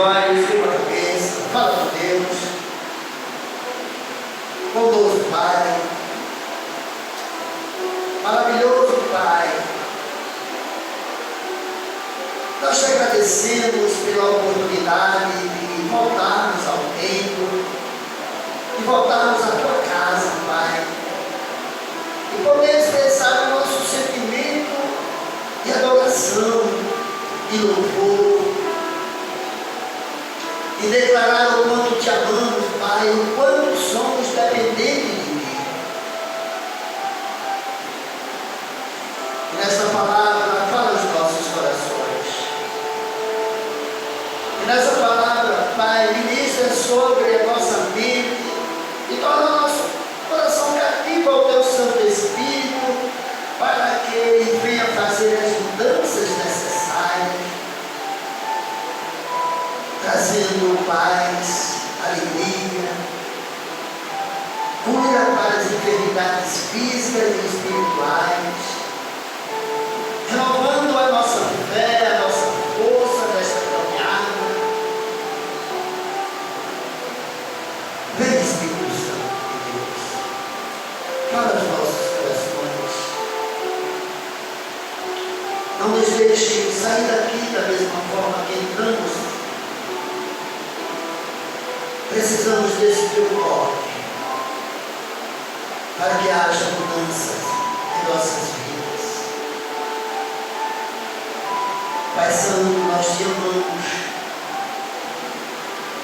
olhos, firma a cabeça, fala com Deus. Bondoso Pai, maravilhoso Pai, nós te agradecemos pela oportunidade de voltarmos ao templo, de voltarmos à tua casa, Pai, e poder expressar o nosso sentimento de adoração, de louvor, e declarar o quanto te amamos, Pai, o quanto somos dependentes de Ti. E nessa palavra, fala aos nossos corações. E nessa palavra, Pai, ministra sobre a nossa mente e torna o nosso coração cativo ao Teu Santo Espírito, para que Ele venha fazer as mudanças necessárias, trazendo paz, alegria, cura para as enfermidades físicas e espirituais, renovando a nossa fé, a nossa força nesta caminhada. Vem, Espírito Santo de Deus, fala aos nossos corações. Não nos deixe sair daqui da mesma forma que entramos. Precisamos desse teu toque para que haja mudanças em nossas vidas. Pai Santo, nós te amamos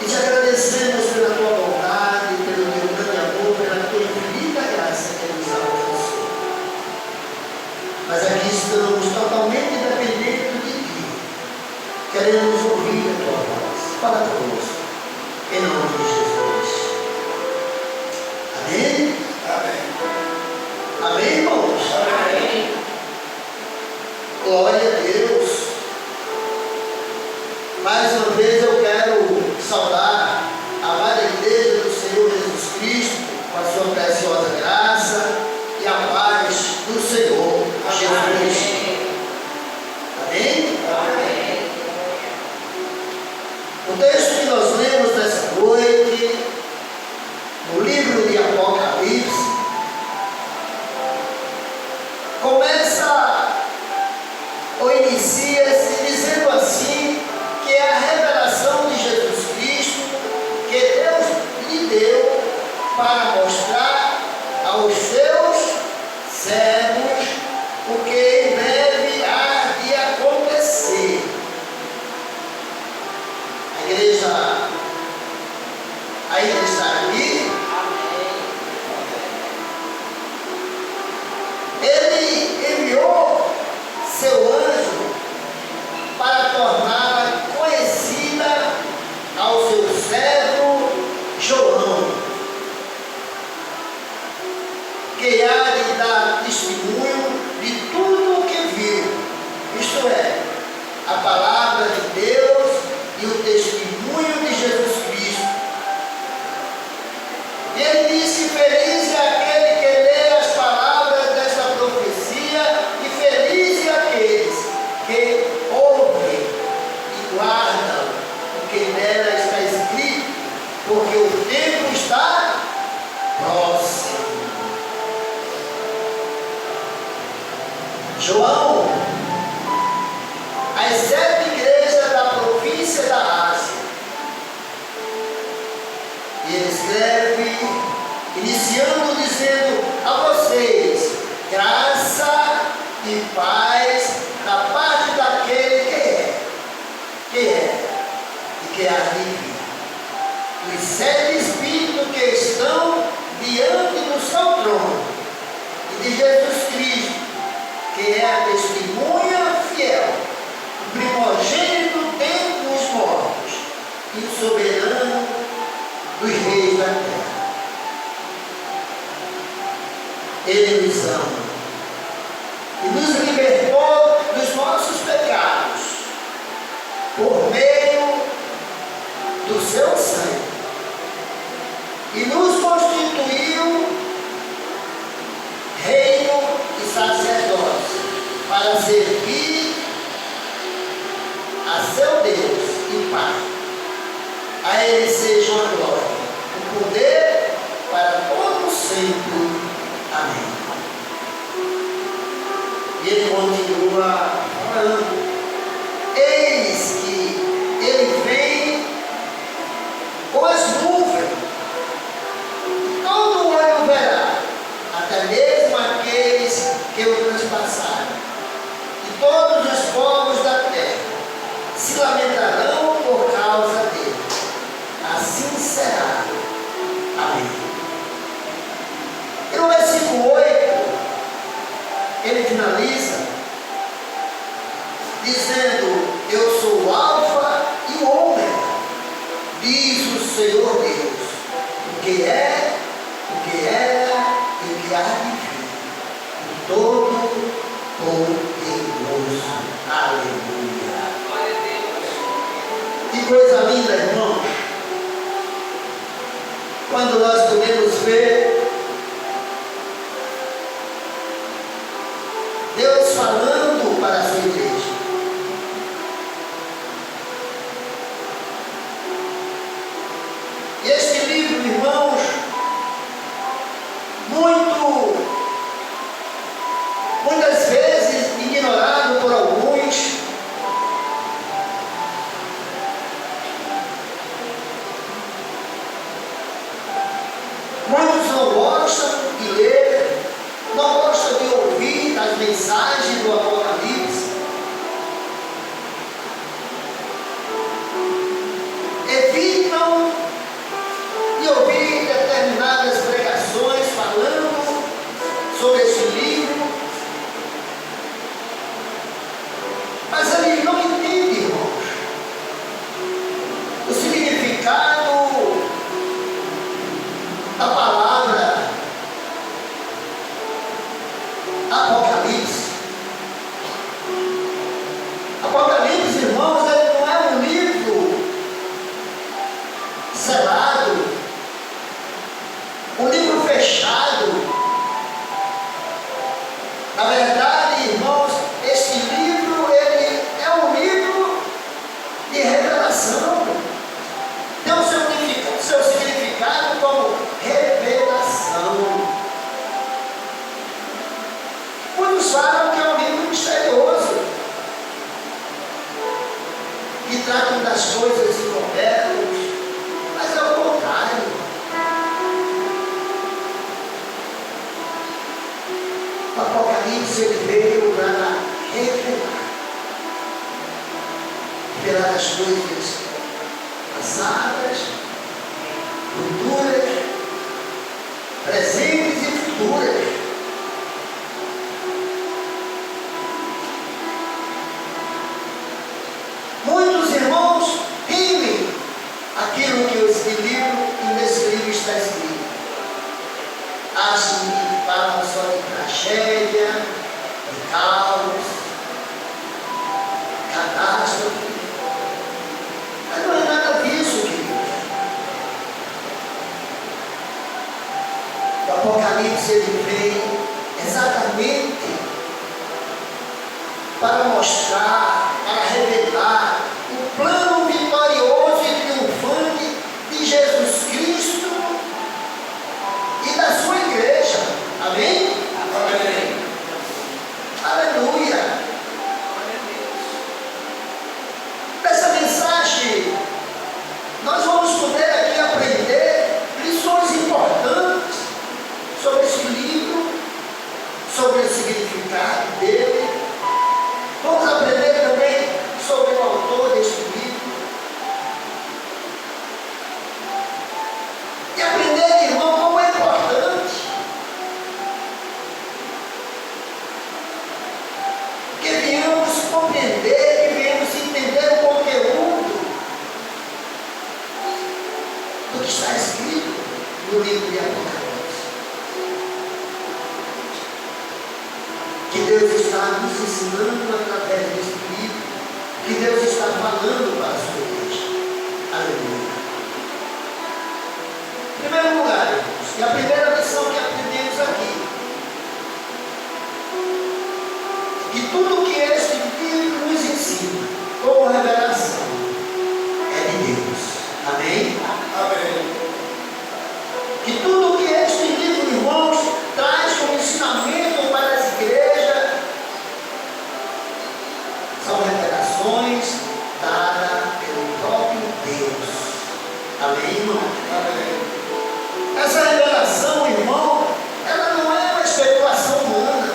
e te agradecemos pela tua bondade, pelo teu grande amor, pela tua infinita graça que nos alcançou. Mas aqui estamos totalmente dependentes de ti, queremos ouvir a tua voz. Fala conosco. Em nome de Jesus. Amém? Amém. Amém, irmãos? Amém. Glória a Deus. Mais uma vez eu quero saudar a amada igreja do Senhor Jesus Cristo com a sua preciosa graça e a paz do Senhor Jesus. Amém? Amém. O texto que nós lemos nessa noite, no livro de Apocalipse, começa ou inicia-se dizendo assim, que é a revelação de Jesus Cristo que Deus lhe deu para mostrar aos seus servos o que em breve há de acontecer. A igreja ainda está aqui. Ele enviou seu anjo para torná-la conhecida ao seu servo João, que há de dar testemunho de tudo o que viu, isto é, a palavra de Deus e o testemunho de Jesus Cristo. E ele disse: feliz é aquele que lê as palavras desta profecia, e feliz é aqueles que ouvem e guardam o que nela está escrito, porque o tempo está próximo. João, as 7 igrejas da província da Ásia. E ele escreve, iniciando dizendo a vocês, graça e paz da parte daquele que é e que há de vir, os 7 Espíritos que estão diante do seu trono, e de Jesus Cristo, que é a testemunha fiel, o primogênito dentre os mortos e o soberano dos reis da terra. Ele nos ama e nos libertou dos nossos pecados por meio do seu sangue e nos constituiu reino e sacerdócio para servir a seu Deus e Pai. Ele seja a glória, o poder para todo sempre. Amém. E ele continua falando. Eis que ele vem com as nuvens, e todo olho verá, até mesmo aqueles que o transpassaram, e todos os povos da terra se lamentarão por causa dele. Assim será. Amém. E no versículo 8, ele finaliza dizendo: eu sou o Alfa e o Ômega, diz o Senhor Deus, o que é, o que era e o que há de vir, o todo poderoso. Aleluia. Que coisa linda, irmão, quando nós podemos ver Deus falando para a sua igreja. E este livro, irmãos, muitas vezes ignorado por alguns, muitos não gostam de ler, não gostam de ouvir as mensagens do Apocalipse. Evitam de ouvir determinadas pregações falando sobre esse livro, mas eles não entendem, irmãos, o significado da palavra Apocalipse. Apocalipse, irmãos, ele não é um livro selado, um livro fechado. Na verdade, irmãos, este livro, ele é um livro de revelação. Tem o seu significado como revelação. Muitos falam que é um livro misterioso, que trata das coisas incobertas, mas é o contrário. O Apocalipse, ele veio para revelar as coisas passadas, futuras, presentes e futuras. Muitos irmãos temem aquilo que nesse livro está escrito. Acham que falam só de tragédia, de caos, catástrofe. Mas não é nada disso, queridos. O Apocalipse, ele vem exatamente para mostrar, para revelar o plano vitorioso e triunfante de Jesus Cristo e da sua igreja. Amém? Amém. Aleluia. Nessa mensagem, nós vamos poder aqui aprender lições importantes sobre esse livro, sobre o significado dele. Vamos aprender também sobre o autor deste livro. E aprender, irmão, como é importante que venhamos compreender, que venhamos entender o conteúdo do que está escrito no livro de Apocalipse. Que Deus está nos ensinando através deste livro, que Deus está falando para a sua igreja. Aleluia. Em primeiro lugar, irmãos, e a primeira lição que aprendemos aqui, que tudo que este livro nos ensina, como revelação, é de Deus. Amém? Amém. Que tudo o que este livro, irmãos, traz como ensinamento para as igrejas são revelações dadas pelo próprio Deus. Amém, irmão? Amém. Essa revelação, irmão, ela não é uma especulação humana.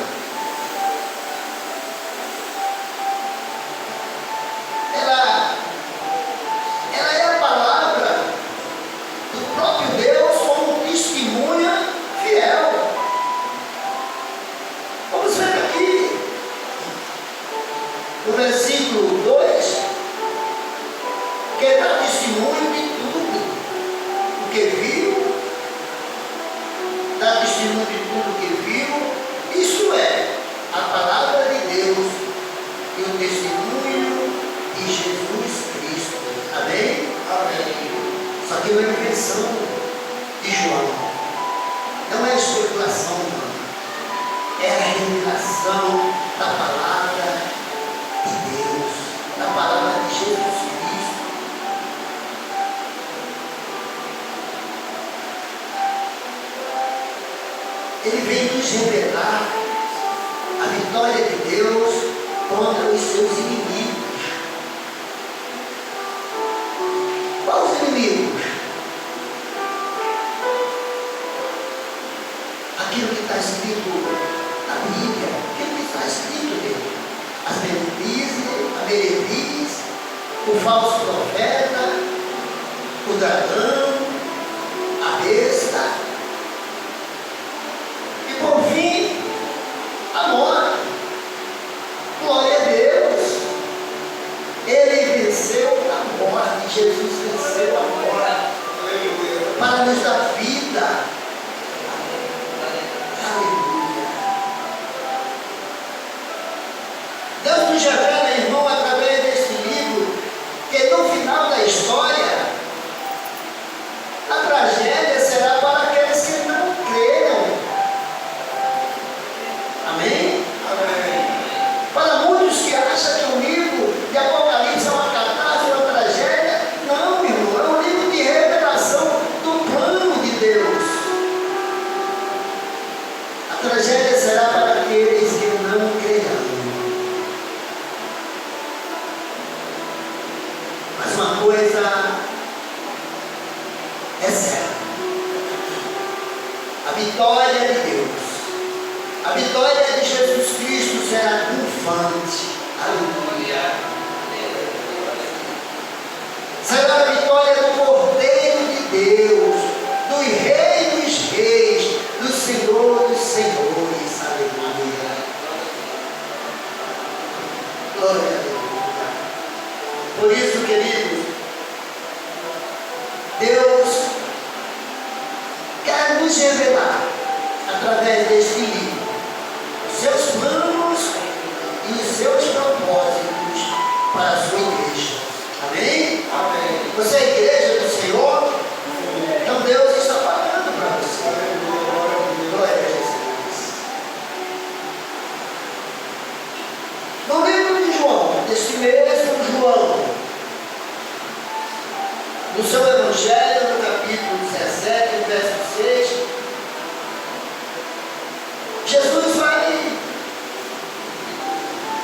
Ela é a palavra do próprio Deus como testemunha fiel. Vamos ver aqui no versículo 2, que dá testemunho de tudo o que viu, dá testemunho de tudo o que viu, isto é, a palavra de Deus e o testemunho de Jesus Cristo. Amém? Amém. Só que é uma invenção de João, não é especulação humana, é a revelação da palavra de Deus, da palavra de Jesus Cristo. Ele vem nos revelar a vitória de Deus contra os seus inimigos. Quais os inimigos? Aquilo que está escrito na Bíblia, aquilo que está escrito nele. As meretrizes, o falso profeta, o dragão, a besta, e por fim, a morte. Glória a Deus. Ele venceu a morte. Jesus venceu a morte para nos dar vida. Aleluia. Deus nos revela, irmão, através deste livro, que no final da história, a tragédia será para aqueles que não creram. Amém? Amém. Para muitos que acham que o livro de Apocalipse é uma catástrofe, uma tragédia, não, irmão, é um livro de revelação do plano de Deus. A tragédia será para aqueles que não crerão. Mas uma coisa é certa: a vitória de Deus, a vitória de Jesus Cristo será triunfante. Aleluia. Será a vitória do Cordeiro de Deus, do Rei dos Reis, do Senhor dos Senhores. Aleluia. Glória a Deus. Por isso, queridos, Deus quer nos revelar, através deste livro, os seus planos e os seus propósitos para a sua igreja. Amém? Amém. Você é a igreja do Senhor? Então Deus está pagando para você. Glória a Jesus. No livro de João, deste mesmo João, no seu Evangelho, no capítulo 17, verso 6, Jesus vai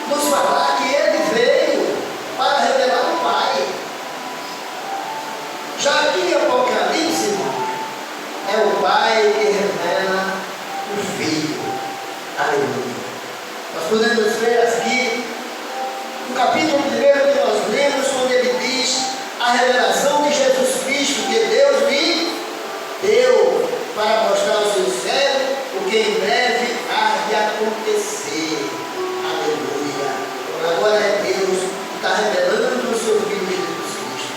nos falar que ele veio para revelar o Pai. Já aqui em Apocalipse, irmão, é o Pai que revela o Filho. Aleluia. Nós podemos ver aqui no capítulo 1 que nós lemos, quando ele diz a revelação de Jesus Cristo que Deus lhe deu para mostrar ao seu servo o que em breve há de acontecer. Aleluia. Agora é Deus que está revelando o seu Filho Jesus Cristo.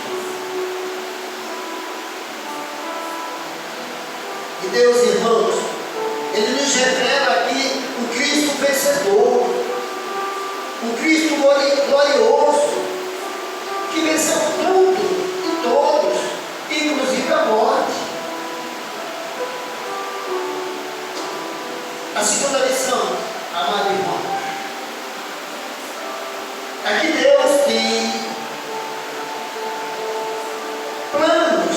E Deus, irmãos, Ele nos revela aqui o Cristo vencedor, o Cristo glorioso, que venceu tudo e todos, inclusive a morte. A segunda lição, amado irmão, é que Deus tem planos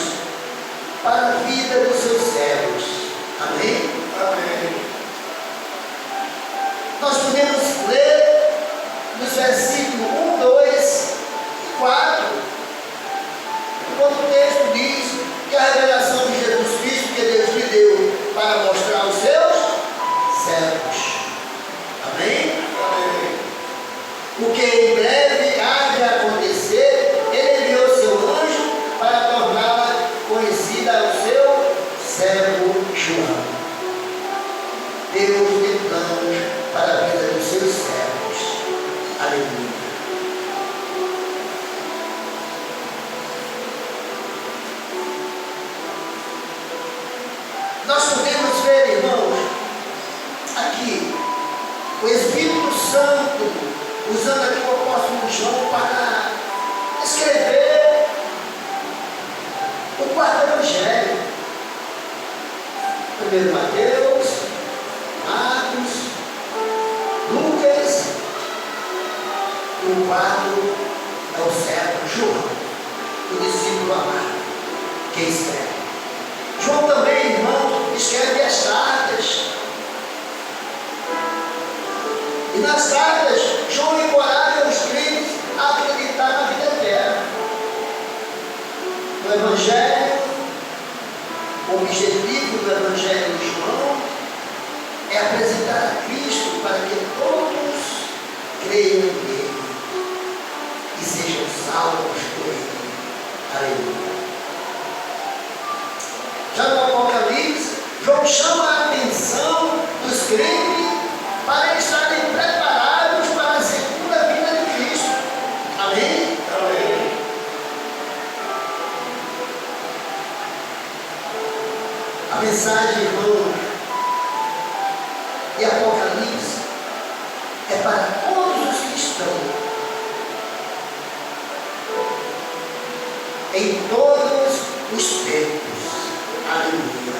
versículos 1, 2 e 4, quando o texto diz que a revelação de Jesus Cristo que Deus lhe deu para mostrar aos seus servos. Amém? Amém. O que em breve há de acontecer, ele enviou seu anjo para torná-la conhecida ao seu servo João. Deus tem planos para a vida dos seus servos. Aleluia. Nós podemos ver, irmãos, aqui, o Espírito Santo, usando aqui o apóstolo João para escrever o quarto evangelho. Primeiro Mateus, Marcos, Lucas, e o quarto é o servo João, o discípulo amado, que escreve. João também, irmão, escreve as cartas. E nas cartas, João encoraja os crentes a acreditar na vida eterna. No Evangelho, o objetivo do Evangelho de João é apresentar a Cristo para que todos creiam nele e sejam salvos por ele. Aleluia. Já no Apocalipse, João chama a atenção dos crentes para eles estarem preparados para a segunda vinda de Cristo. Amém? Amém. A mensagem, irmão, de Apocalipse é para todos os cristãos, em todos os tempos. Aleluia.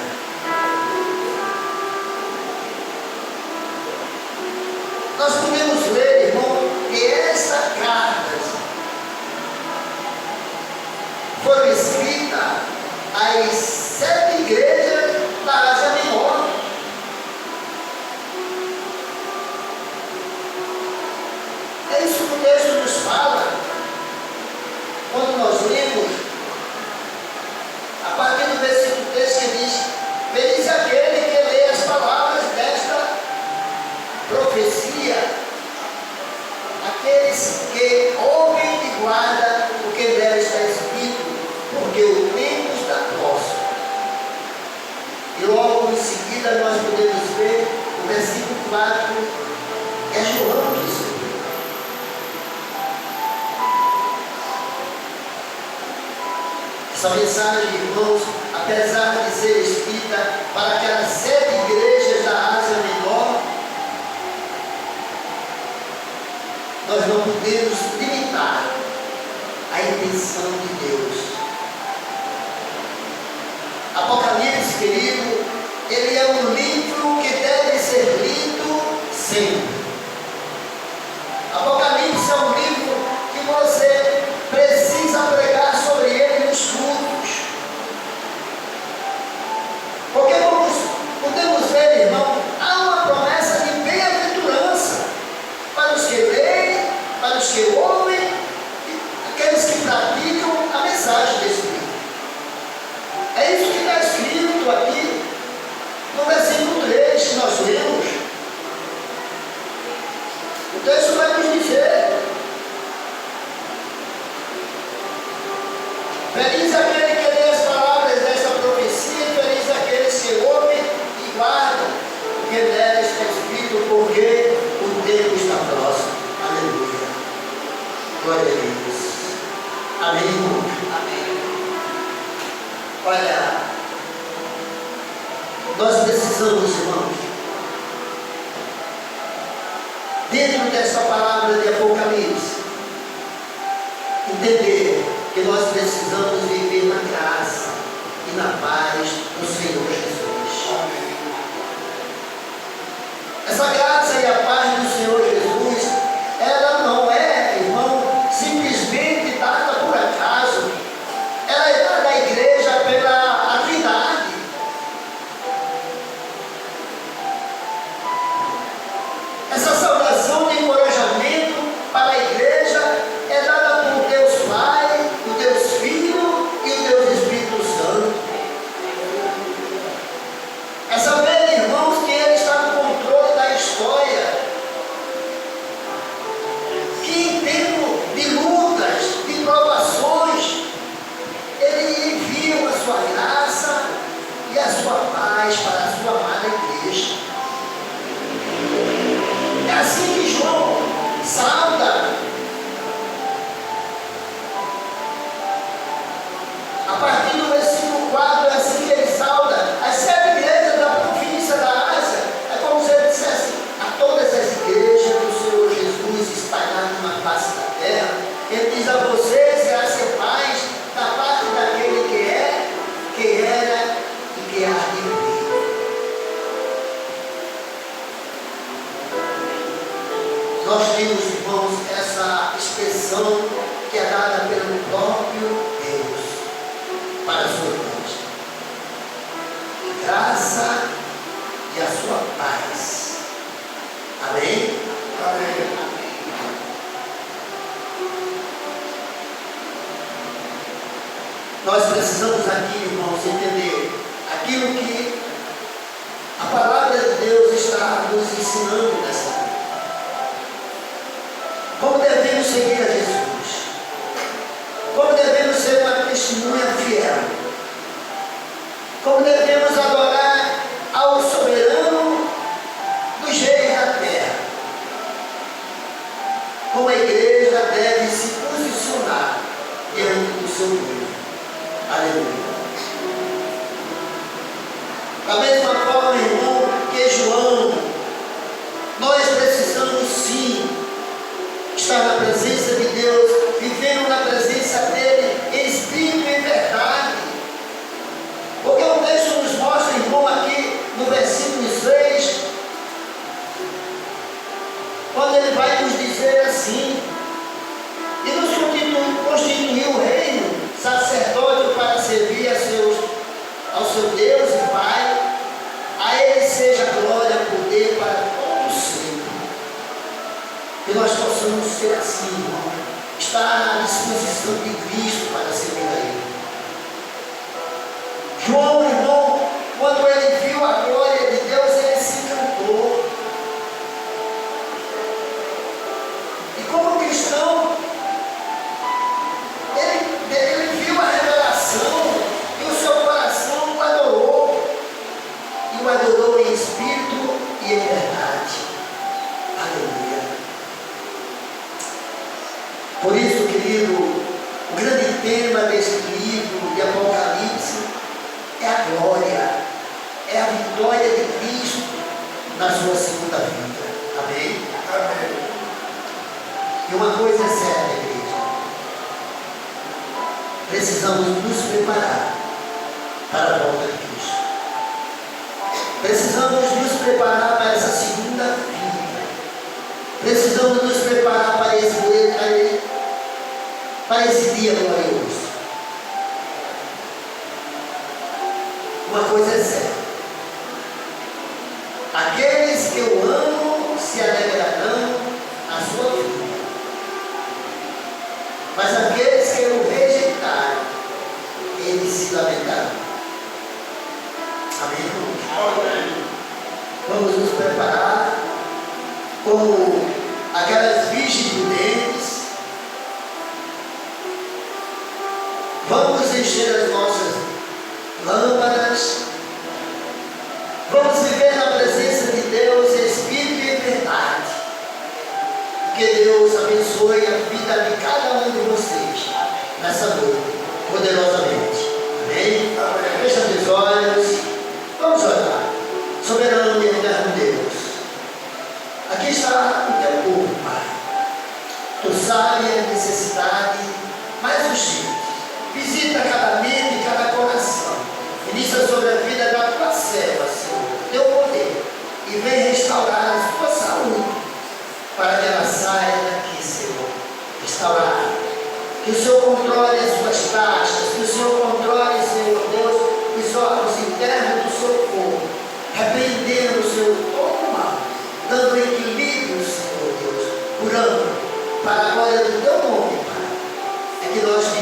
Nós podemos ler, irmão, que esta carta foi escrita às 7 igrejas da Ásia Menor. É isso que o texto nos fala. Quando nós lemos, a partir do versículo 3 que diz: feliz aquele que lê as palavras desta profecia, aqueles que ouvem e guardam o que nela está escrito, porque o tempo está próximo. E logo em seguida nós podemos ver o versículo 4, é João que escreveu. Essa mensagem, irmãos, apesar de ser escrita para aquelas 7 igrejas da Ásia Menor, nós não podemos limitar a intenção de Deus. Apocalipse, querido, ele é um livro que deve ser lido sempre. Apocalipse é um livro que você precisa pregar sobre ele nos cultos. Porque podemos ver, irmão, há uma promessa de bem-aventurança para os que leem, para os que ouvem e aqueles que praticam a mensagem desse livro. É isso que está escrito aqui no versículo 3 que nós lemos. O texto vai nos dizer: feliz aquele que lê as palavras desta profecia, e feliz aqueles que ouvem e guardam o que nela está escrito, porque o tempo está próximo. Aleluia. Glória a Deus. Amém, irmão? Amém. Olha, nós precisamos, irmãos, dentro dessa palavra de Apocalipse, entender que nós precisamos viver na graça e na paz do Senhor Jesus. Amém. Essa graça e a paz do Senhor Jesus, ela não é, irmão, simplesmente dada por acaso. Ela é dada à igreja pela afinidade. Essa saudação de encorajamento para a A partir do versículo 4, é assim que ele sauda as 7 igrejas da província da Ásia. É como se ele dissesse a todas as igrejas do Senhor Jesus espalhadas na face da terra. Ele diz a vocês, graça e paz, da parte daquele que é, que era e que há de vir. Nós temos, irmãos, essa expressão que é dada pelo próprio Deus para a sua igreja. Graça e a sua paz. Amém? Amém. Nós precisamos aqui, irmãos, entender aquilo que a palavra de Deus está nos ensinando nessa vida. Como devemos seguir a Jesus? Como devemos ser uma testemunha fiel? Como devemos adorar ao soberano dos reis da terra? Como a igreja deve se posicionar diante do seu povo? Aleluia. Da mesma forma, irmão, que João, nós precisamos sim estar na presença de Deus, vivendo na presença dele, em espírito e em verdade. Porque o texto nos mostra, irmão, aqui no versículo 6, quando ele vai nos dizer assim: e nos constituiu o reino, sacerdote para servir ao seu Deus e Pai. A ele seja glória e poder para todo sempre. Que nós possamos ser assim, irmão, estar à disposição de Cristo para servir a Ele. João, irmão, quando ele viu a glória de Deus, ele se encantou. E como cristão, ele viu a revelação e o seu coração o adorou. E o adorou em espírito e em verdade. Aleluia. Por isso, querido, o grande tema deste livro de Apocalipse é a glória, é a vitória de Cristo na sua segunda vinda. Amém? Amém. E uma coisa é certa, igreja: precisamos nos preparar para a volta de Cristo. Precisamos nos preparar para essa segunda vinda. Precisamos nos preparar para esse dia glorioso. Uma coisa é certa: aqueles que eu amo se alegrarão na sua vida, mas aqueles que eu rejeitar, eles se lamentarão. Amém, irmãos? Vamos nos preparar como aquelas virgens prudentes. Vamos encher as nossas lâmpadas. Vamos viver na presença de Deus em espírito e em verdade. Que Deus abençoe a vida de cada um de vocês nessa noite, poderosamente. Amém? Amém. Fecha os olhos. Vamos orar. Soberano e eterno Deus, aqui está o teu povo, Pai. Tu sabes a necessidade mais urgente. Visita cada mente e cada coração. Inicia sobre a vida da tua serva, Senhor, teu poder, e vem restaurar a sua saúde, para que ela saia daqui, Senhor, restaurada. Que o Senhor controle as suas taxas, que o Senhor controle, Senhor Deus, os órgãos internos do seu povo, repreendendo, Senhor, todo o mal, dando equilíbrio, Senhor Deus, curando, para a glória do teu nome, Pai. É que nós te